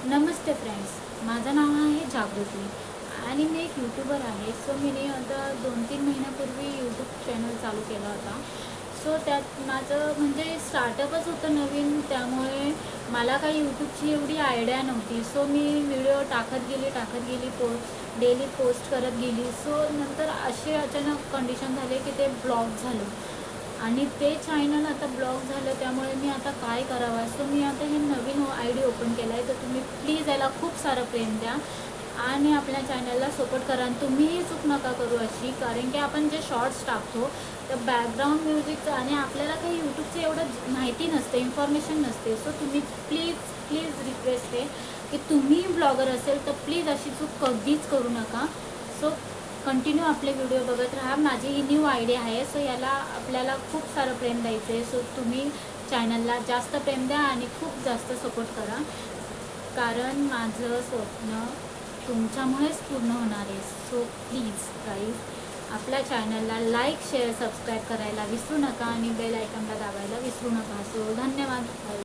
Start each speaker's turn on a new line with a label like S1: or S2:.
S1: नमस्ते friends, माझं नाव आहे जागृती आणि मी एक यूट्यूबर आहे. सो मी आता 2-3 महिन्यापूर्वी यूट्यूब चॅनल चालू केला होता. सो त्यात माझं म्हणजे स्टार्टअपच होतं नवीन, त्यामुळे मला काही यूट्यूबची एवढी आयडिया नव्हती. सो मी व्हिडिओ टाकत गेली, डेली पोस्ट करत गेली. सो नंतर असे अचानक कंडिशन झाले की ते ब्लॉक झालं आणि ते चॅनल आता ब्लॉक झालं. त्यामुळे मी आता काय करावं. सो मी आता हे नवीन ID ओपन केला आहे. तर तुम्ही प्लीज याला खूप सारं प्रेम द्या आणि आपल्या चॅनलला सपोर्ट करा. आणि तुम्हीही चूक नका करू अशी, कारण की आपण जे शॉर्ट्स टाकतो तर बॅकग्राऊंड म्युझिकचं आणि आपल्याला काही यूट्यूबचं एवढं माहिती नसते, इन्फॉर्मेशन नसते. सो तुम्ही प्लीज रिक्वेस्ट आहे की तुम्ही ब्लॉगर असेल तर प्लीज अशी चूक कधीच करू नका. सो कंटिन्यू आपले व्हिडिओ बघत राहा. माझी ही न्यू आयडिया आहे. सो याला आपल्याला खूप सारं प्रेम द्यायचं आहे. सो तुम्ही चॅनलला जास्त प्रेम द्या आणि खूप जास्त सपोर्ट करा, कारण माझं स्वप्न तुमच्यामुळेच पूर्ण होणार आहे. सो प्लीज गाईज आपल्या चॅनलला लाईक, शेअर, सबस्क्राईब करायला विसरू नका आणि बेल आयकॉनला दाबायला विसरू नका. सो धन्यवाद.